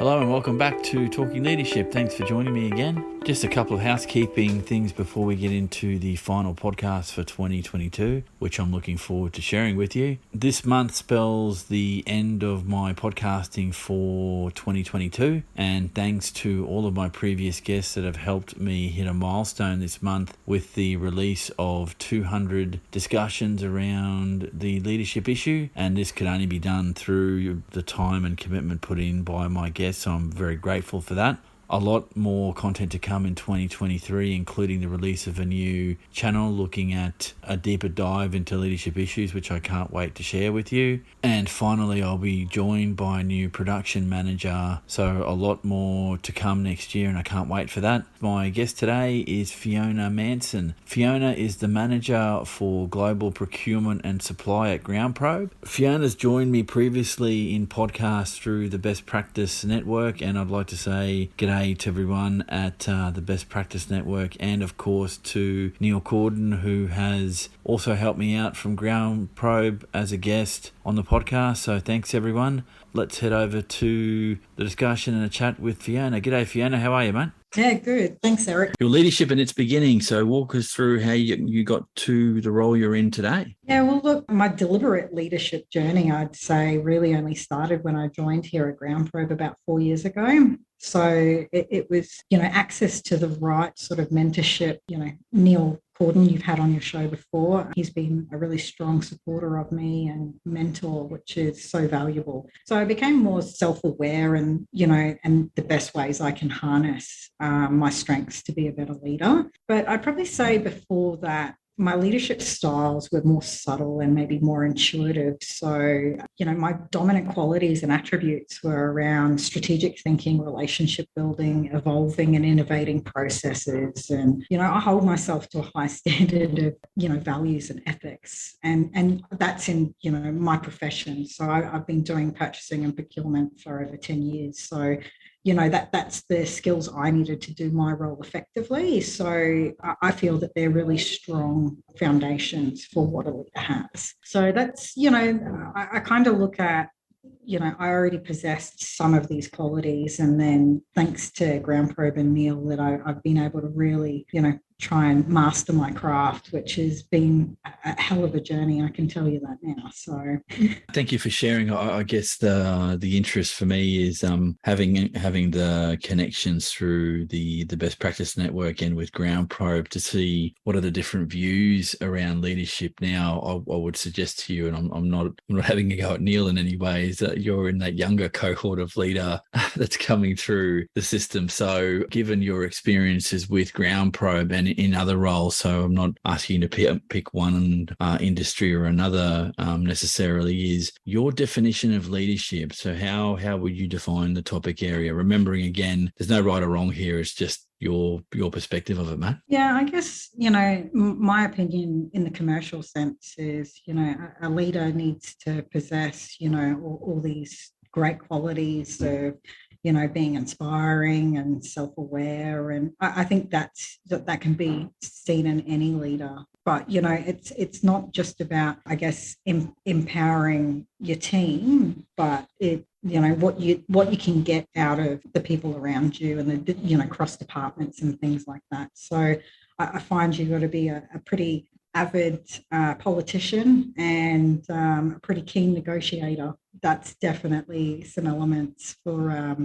Hello and welcome back to Talking Leadership. Thanks for joining me again. Just a couple of housekeeping things before we get into the final podcast for 2022, which I'm looking forward to sharing with you. This month spells the end of my podcasting for 2022, and thanks to all of my previous guests that have helped me hit a milestone this month with the release of 200 discussions around the leadership issue, and this could only be done through the time and commitment put in by my guests. So I'm very grateful for that. A lot more content to come in 2023, including the release of a new channel looking at a deeper dive into leadership issues, which I can't wait to share with you. And finally, I'll be joined by a new production manager. So a lot more to come next year, and I can't wait for that. My guest today is Fiona Manson. Fiona is the manager for Global Procurement and Supply at GroundProbe. Fiona's joined me previously in podcasts through the Best Practice Network, and I'd like to say g'day to everyone at the Best Practice Network, and of course to Neil Corden, who has also helped me out from GroundProbe as a guest on the podcast. So thanks everyone. Let's head over to the discussion and a chat with Fiona. G'day Fiona, how are you, mate? Yeah, good. Thanks, Eric. Your leadership in its beginning. So walk us through how you got to the role you're in today. Yeah, well, look, my deliberate leadership journey, I'd say, really only started when I joined here at GroundProbe about 4 years ago. So it was, access to the right sort of mentorship. Neil Corden, you've had on your show before. He's been a really strong supporter of me and mentor, which is so valuable. So I became more self-aware and the best ways I can harness my strengths to be a better leader. But I'd probably say before that, my leadership styles were more subtle and maybe more intuitive. So, my dominant qualities and attributes were around strategic thinking, relationship building, evolving and innovating processes. And, I hold myself to a high standard of, values and ethics. And that's in, my profession. So I've been doing purchasing and procurement for over 10 years. So, that's the skills I needed to do my role effectively. So I feel that they're really strong foundations for what a leader has. So that's, I kind of look at, I already possessed some of these qualities. And then thanks to GroundProbe and Neil that I've been able to really, try and master my craft, which has been a hell of a journey. I can tell you that now. So thank you for sharing. I guess the interest for me is having the connections through the Best Practice Network and with GroundProbe to see what are the different views around leadership now. I would suggest to you, and I'm not having a go at Neil in any way, is that you're in that younger cohort of leader that's coming through the system. So given your experiences with GroundProbe and in other roles, so I'm not asking you to pick one industry or another necessarily, is your definition of leadership. So how would you define the topic area? Remembering again, there's no right or wrong here. It's just your perspective of it, Matt. Yeah, I guess, my opinion in the commercial sense is, a leader needs to possess, all these great qualities of, being inspiring and self-aware. And I think that can be seen in any leader. But, it's not just about, I guess, empowering your team, but what you can get out of the people around you and the, cross departments and things like that. So I find you've got to be a pretty avid politician and a pretty keen negotiator. That's definitely some elements for,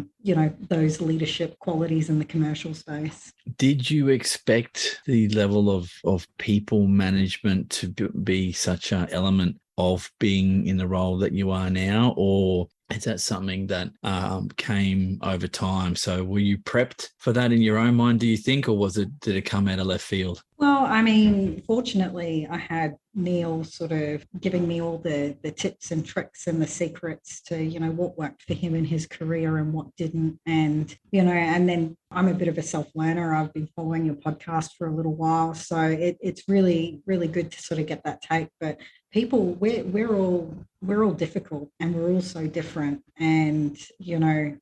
those leadership qualities in the commercial space. Did you expect the level of people management to be such an element of being in the role that you are now, or is that something that came over time? So were you prepped for that in your own mind, do you think, or did it come out of left field? Well, fortunately, I had Neil sort of giving me all the tips and tricks and the secrets to, what worked for him in his career and what didn't. And, and then I'm a bit of a self-learner. I've been following your podcast for a little while. So it's really, really good to sort of get that take. But people, we're all difficult, and we're all so different. And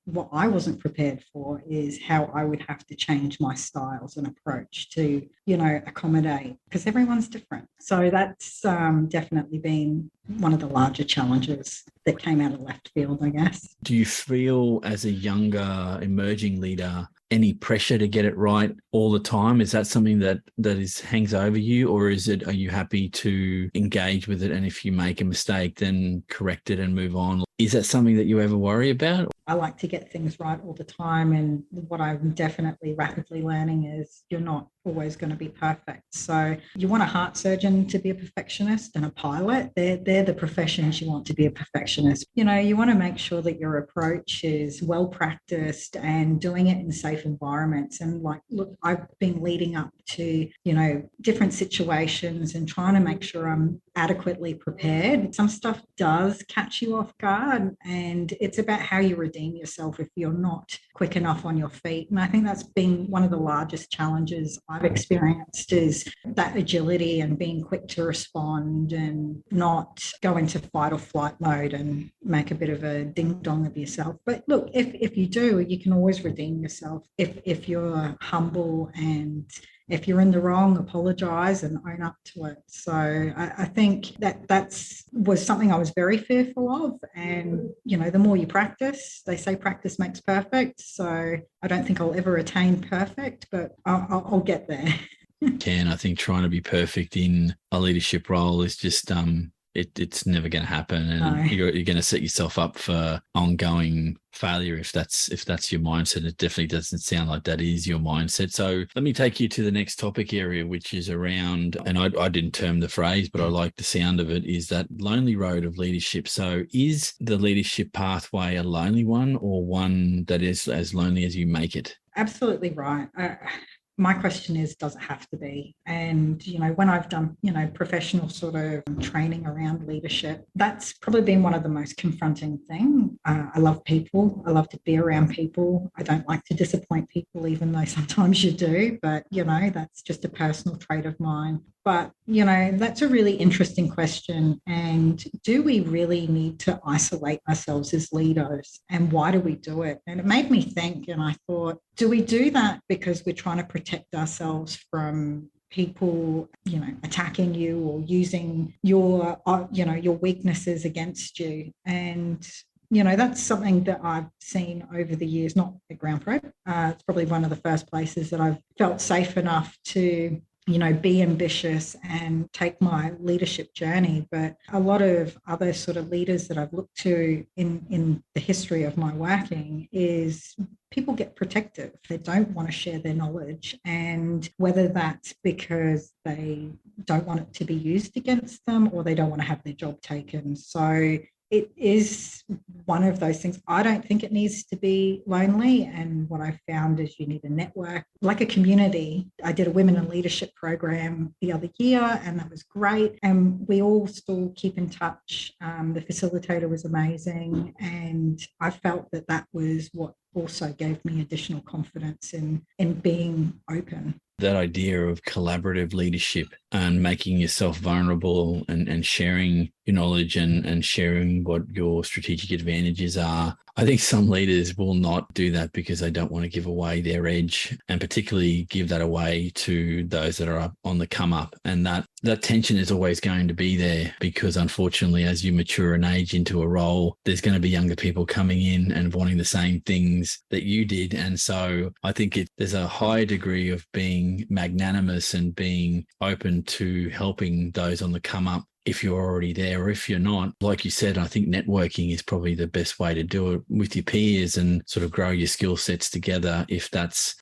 what I wasn't prepared for is how I would have to change my styles and approach to accommodate, because everyone's different. So that's definitely been one of the larger challenges that came out of left field, I guess. Do you feel, as a younger emerging leader, any pressure to get it right all the time? Is that something that hangs over you, or are you happy to engage with it, and if you make a mistake, then correct it and move on? Is that something that you ever worry about? I like to get things right all the time. And what I'm definitely rapidly learning is you're not always going to be perfect. So you want a heart surgeon to be a perfectionist, and a pilot. They're the professions you want to be a perfectionist. You want to make sure that your approach is well practiced and doing it in safe environments. And look, I've been leading up to, different situations and trying to make sure I'm adequately prepared. Some stuff does catch you off guard, and it's about how you redeem yourself if you're not quick enough on your feet. And I think that's been one of the largest challenges I've experienced, is that agility and being quick to respond and not go into fight or flight mode and make a bit of a ding dong of yourself. But look, if you do, you can always redeem yourself if you're humble, and if you're in the wrong, apologize and own up to it. So I think that's was something I was very fearful of. And, the more you practice, they say practice makes perfect. So I don't think I'll ever attain perfect, but I'll get there. I think trying to be perfect in a leadership role is just it's never going to happen, and No. you're going to set yourself up for ongoing failure if that's your mindset. It definitely doesn't sound like that is your mindset. So let me take you to the next topic area, which is around, and I didn't term the phrase, but I like the sound of it, is that lonely road of leadership. So is the leadership pathway a lonely one, or one that is as lonely as you make it? Absolutely right. My question is, does it have to be? And, when I've done, professional sort of training around leadership, that's probably been one of the most confronting things. I love people. I love to be around people. I don't like to disappoint people, even though sometimes you do. But, that's just a personal trait of mine. But, that's a really interesting question. And do we really need to isolate ourselves as leaders? And why do we do it? And it made me think, and I thought, do we do that because we're trying to protect ourselves from people, attacking you or using your weaknesses against you? And that's something that I've seen over the years, not at GroundProbe. It's probably one of the first places that I've felt safe enough to be ambitious and take my leadership journey. But a lot of other sort of leaders that I've looked to in the history of my working is people get protective. They don't want to share their knowledge. And whether that's because they don't want it to be used against them, or they don't want to have their job taken. So it is one of those things. I don't think it needs to be lonely. And what I found is you need a network, like a community. I did a women in leadership program the other year, and that was great. And we all still keep in touch. The facilitator was amazing. And I felt that was what also gave me additional confidence in being open. That idea of collaborative leadership and making yourself vulnerable and sharing your knowledge and sharing what your strategic advantages are. I think some leaders will not do that because they don't want to give away their edge, and particularly give that away to those that are up on the come up. And that tension is always going to be there, because unfortunately, as you mature and age into a role, there's going to be younger people coming in and wanting the same things that you did. And so I think there's a high degree of being magnanimous and being open to helping those on the come up, if you're already there, or if you're not. Like you said, I think networking is probably the best way to do it with your peers and sort of grow your skill sets together, if that's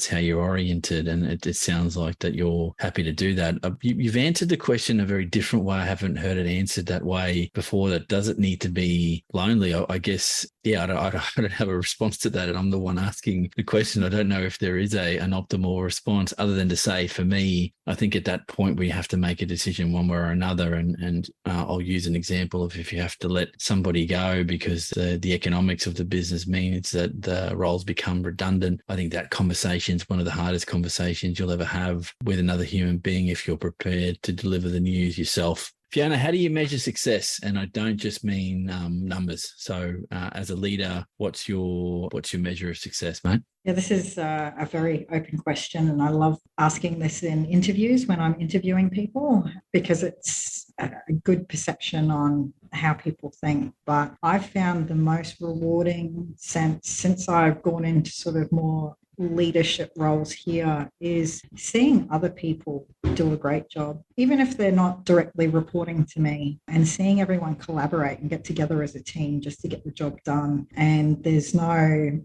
how you're oriented. And it sounds like that you're happy to do that. You've answered the question a very different way. I haven't heard it answered that way before. That does it need to be lonely? I guess, yeah, I don't have a response to that. And I'm the one asking the question. I don't know if there is an optimal response, other than to say, for me, I think at that point we have to make a decision one way or another. And I'll use an example of, if you have to let somebody go because the economics of the business means that the roles become redundant, I think that conversation is one of the hardest conversations you'll ever have with another human being, if you're prepared to deliver the news yourself. Fiona, how do you measure success? And I don't just mean numbers. So as a leader, what's your measure of success, mate? Yeah, this is a very open question, and I love asking this in interviews when I'm interviewing people because it's a good perception on how people think. But I've found the most rewarding sense since I've gone into sort of more leadership roles here is seeing other people do a great job, even if they're not directly reporting to me, and seeing everyone collaborate and get together as a team just to get the job done. And there's no,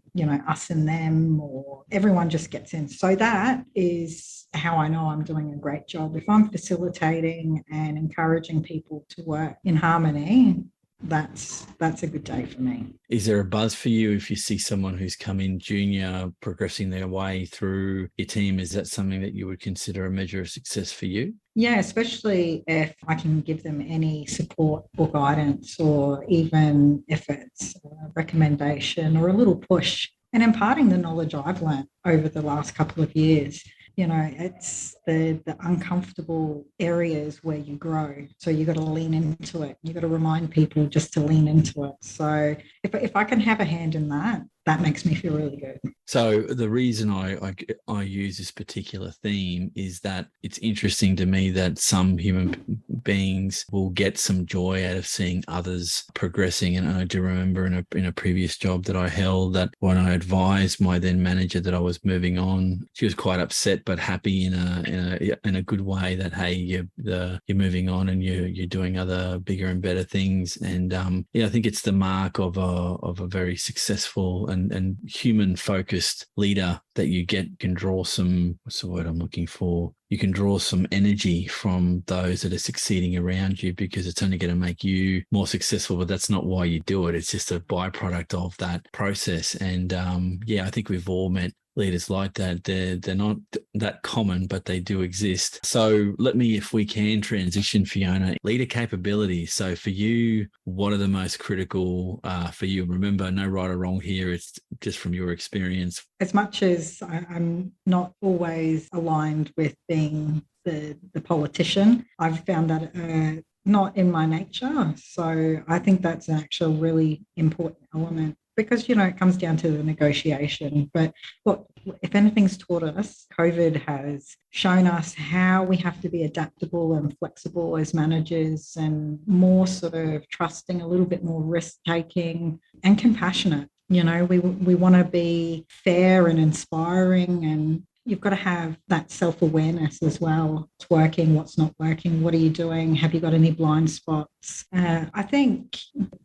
us and them, or everyone just gets in. So that is how I know I'm doing a great job. If I'm facilitating and encouraging people to work in harmony, that's a good day for me. Is there a buzz for you if you see someone who's come in junior, progressing their way through your team? Is that something that you would consider a measure of success for you? Yeah, especially if I can give them any support or guidance, or even if it's a recommendation or a little push, and imparting the knowledge I've learned over the last couple of years. It's the uncomfortable areas where you grow. So you got to lean into it. You got to remind people just to lean into it. So if I can have a hand in that, that makes me feel really good. So the reason I use this particular theme is that it's interesting to me that some human beings will get some joy out of seeing others progressing. And I do remember in a previous job that I held that when I advised my then manager that I was moving on, she was quite upset but happy in a good way that, hey, you're moving on and you're doing other bigger and better things. And I think it's the mark of a very successful and human focused leader that you can draw some, what's the word I'm looking for? You can draw some energy from those that are succeeding around you, because it's only going to make you more successful, but that's not why you do it. It's just a byproduct of that process. And I think we've all met leaders like that. They're not that common, but they do exist. So let me, if we can, transition, Fiona, leader capabilities. So for you, what are the most critical for you? Remember, no right or wrong here. It's just from your experience. As much as I'm not always aligned with being the politician, I've found that not in my nature. So I think that's an actual really important element, because, it comes down to the negotiation. But look, if anything's taught us, COVID has shown us how we have to be adaptable and flexible as managers, and more sort of trusting, a little bit more risk-taking and compassionate. We want to be fair and inspiring, and you've got to have that self-awareness as well. What's working, what's not working, what are you doing? Have you got any blind spots? I think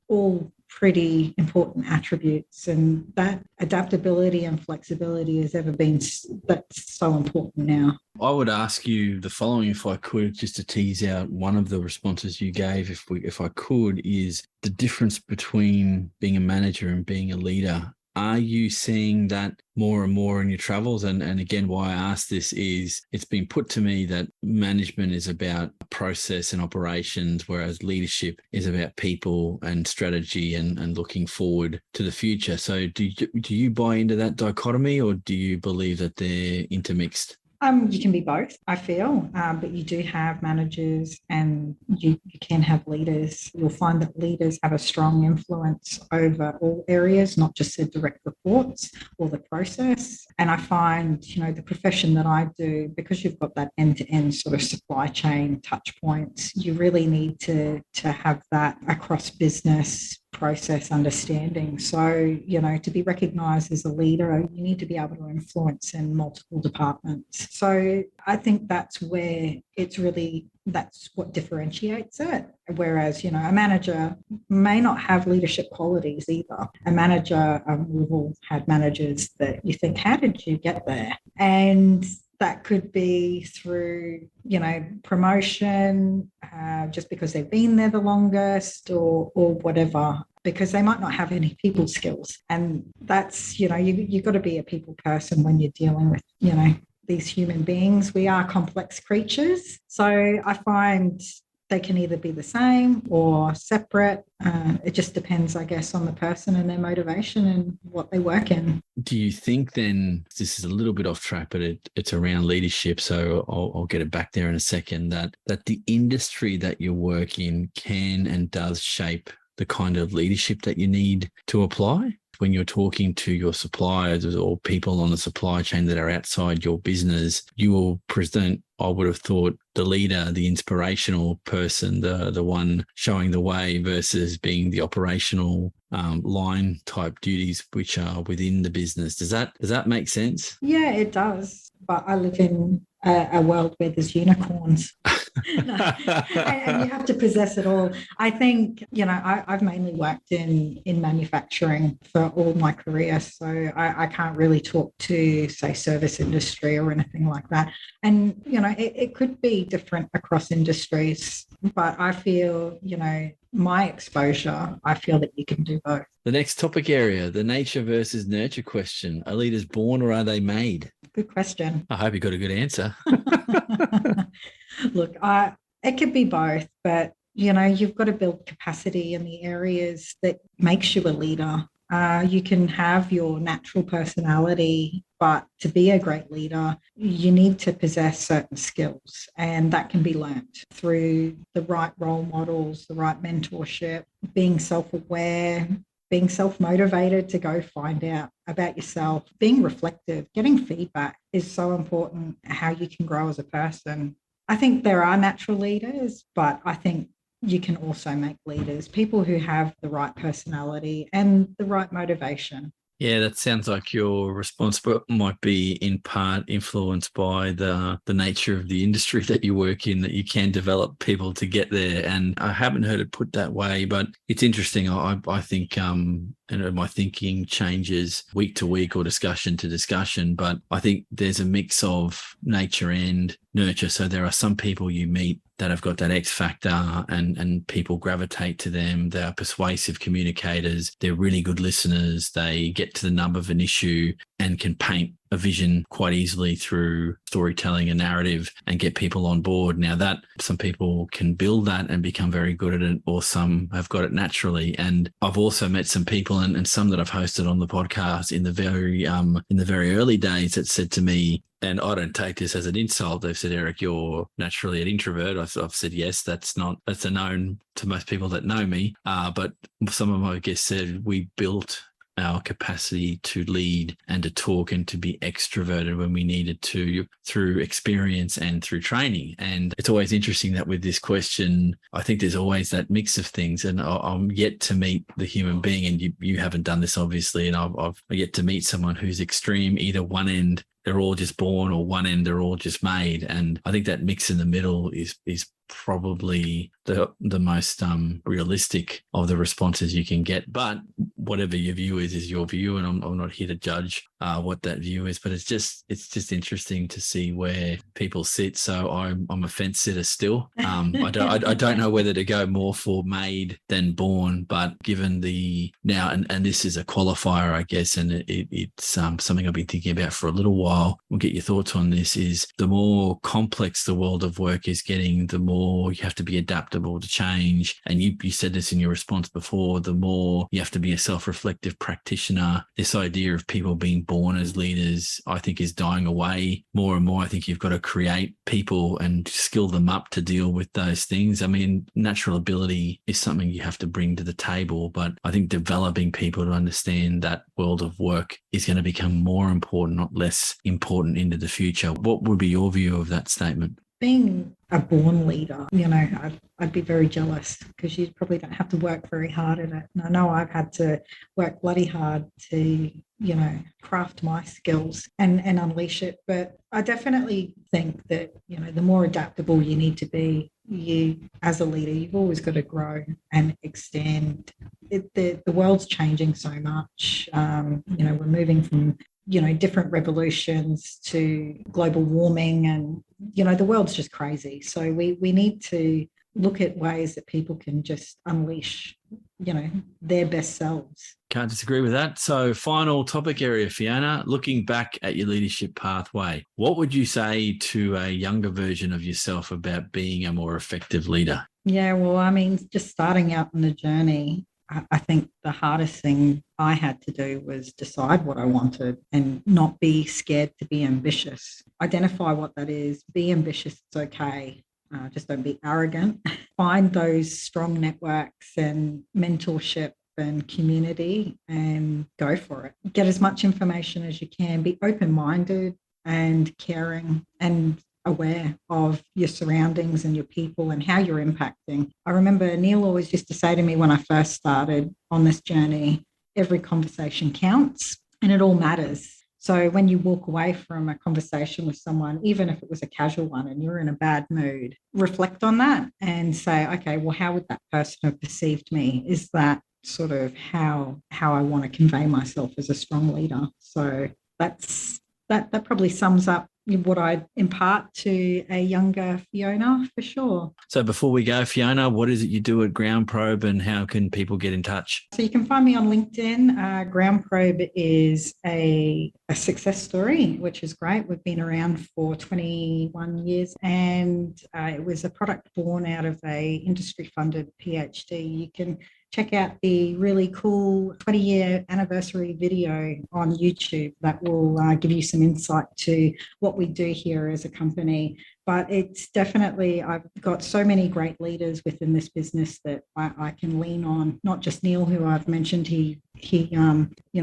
all pretty important attributes, and that adaptability and flexibility has that's so important now. I would ask you the following, if I could, just to tease out one of the responses you gave, if I could, is the difference between being a manager and being a leader. Are you seeing that more and more in your travels? And again, why I ask this is it's been put to me that management is about process and operations, whereas leadership is about people and strategy and looking forward to the future. So do you buy into that dichotomy, or do you believe that they're intermixed? You can be both, I feel, but you do have managers and you can have leaders. You'll find that leaders have a strong influence over all areas, not just their direct reports or the process. And I find, the profession that I do, because you've got that end-to-end sort of supply chain touch points, you really need to have that across business process understanding. So, to be recognized as a leader, you need to be able to influence in multiple departments. So I think that's where that's what differentiates it. Whereas, a manager may not have leadership qualities either. A manager, we've all had managers that you think, how did you get there? And that could be through, promotion, just because they've been there the longest, or whatever, because they might not have any people skills. And that's, you've got to be a people person when you're dealing with, these human beings. We are complex creatures. So I find they can either be the same or separate. It just depends, I guess, on the person and their motivation and what they work in. Do you think then, this is a little bit off track, but it's around leadership, so I'll get it back there in a second, that the industry that you work in can and does shape the kind of leadership that you need to apply? When you're talking to your suppliers or people on the supply chain that are outside your business, you will present, I would have thought, the leader, the inspirational person, the one showing the way, versus being the operational line type duties which are within the business. Does that make sense? Yeah, it does. But I live in a world where there's unicorns. No. And you have to possess it all. I think, I've mainly worked in manufacturing for all my career, so I can't really talk to, say, service industry or anything like that. And, it could be different across industries, but I feel, my exposure, I feel that you can do both. The next topic area, the nature versus nurture question. Are leaders born or are they made? Good question. I hope you got a good answer. Look, it could be both, but, you've got to build capacity in the areas that makes you a leader. You can have your natural personality, but to be a great leader, you need to possess certain skills, and that can be learnt through the right role models, the right mentorship, being self-aware, being self-motivated to go find out about yourself, being reflective, getting feedback is so important, how you can grow as a person. I think there are natural leaders, but I think you can also make leaders, people who have the right personality and the right motivation. Yeah, that sounds like your response, but might be in part influenced by the nature of the industry that you work in, that you can develop people to get there. And I haven't heard it put that way, but it's interesting. I think, and my thinking changes week to week or discussion to discussion, but I think there's a mix of nature and nurture. So there are some people you meet that have got that X factor and people gravitate to them. They are persuasive communicators. They're really good listeners. They get to the nub of an issue and can paint a vision quite easily through storytelling and narrative and get people on board. Now that some people can build that and become very good at it, or some have got it naturally. And I've also met some people and some that I've hosted on the podcast in the very early days that said to me, and I don't take this as an insult, they've said, Eric, you're naturally an introvert. I've said, yes, that's a known to most people that know me. But some of my guests said we built our capacity to lead and to talk and to be extroverted when we needed to, through experience and through training. And it's always interesting that with this question, I think there's always that mix of things. And I'm yet to meet the human being, and you haven't done this obviously, and I've yet to meet someone who's extreme, either one end they're all just born or one end they're all just made. And I think that mix in the middle is probably the most realistic of the responses you can get. But whatever your view is your view, and I'm not here to judge what that view is. But it's just interesting to see where people sit. So I'm a fence sitter still. I don't know whether to go more for made than born, but given the now, and this is a qualifier, I guess, and it's something I've been thinking about for a little while. We'll get your thoughts on this. Is the more complex the world of work is getting, the more you have to be adaptable to change. And you said this in your response before, the more you have to be a self-reflective practitioner. This idea of people being born as leaders, I think, is dying away more and more. I think you've got to create people and skill them up to deal with those things. I mean, natural ability is something you have to bring to the table, but I think developing people to understand that world of work is going to become more important, not less important into the future. What would be your view of that statement? Being a born leader, I'd be very jealous, because you probably don't have to work very hard at it. And I know I've had to work bloody hard to, craft my skills and unleash it. But I definitely think that, the more adaptable you need to be, you as a leader, you've always got to grow and extend. The world's changing so much. We're moving from different revolutions to global warming, and the world's just crazy. So we need to look at ways that people can just unleash their best selves. Can't disagree with that. So final topic area, Fiona, looking back at your leadership pathway, what would you say to a younger version of yourself about being a more effective leader? Yeah, well, I mean, just starting out in the journey, I think the hardest thing I had to do was decide what I wanted and not be scared to be ambitious. Identify what that is, be ambitious, it's okay. Just don't be arrogant. Find those strong networks and mentorship and community and go for it. Get as much information as you can. Be open-minded and caring and aware of your surroundings and your people and how you're impacting. I remember Neil always used to say to me when I first started on this journey, every conversation counts and it all matters. So when you walk away from a conversation with someone, even if it was a casual one and you're in a bad mood, reflect on that and say, okay, well, how would that person have perceived me? Is that sort of how I want to convey myself as a strong leader? So that probably sums up what I impart to a younger Fiona for sure. So before we go, Fiona, what is it you do at GroundProbe and how can people get in touch? So you can find me on LinkedIn. GroundProbe is a success story, which is great. We've been around for 21 years and it was a product born out of a industry-funded PhD. You can check out the really cool 20-year anniversary video on YouTube that will give you some insight to what we do here as a company. But it's definitely, I've got so many great leaders within this business that I can lean on, not just Neil, who I've mentioned,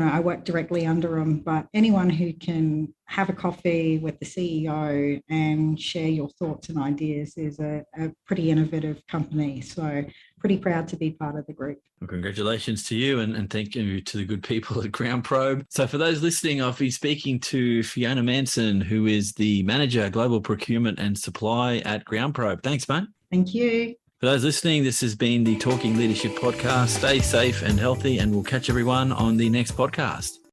I work directly under him, but anyone who can have a coffee with the CEO and share your thoughts and ideas is a pretty innovative company. So pretty proud to be part of the group. Well, congratulations to you and thank you to the good people at GroundProbe. So for those listening, I'll be speaking to Fiona Manson, who is the Manager, Global Procurement and Supply at GroundProbe. Thanks, mate. Thank you. For those listening, this has been the Talking Leadership podcast. Stay safe and healthy, and we'll catch everyone on the next podcast.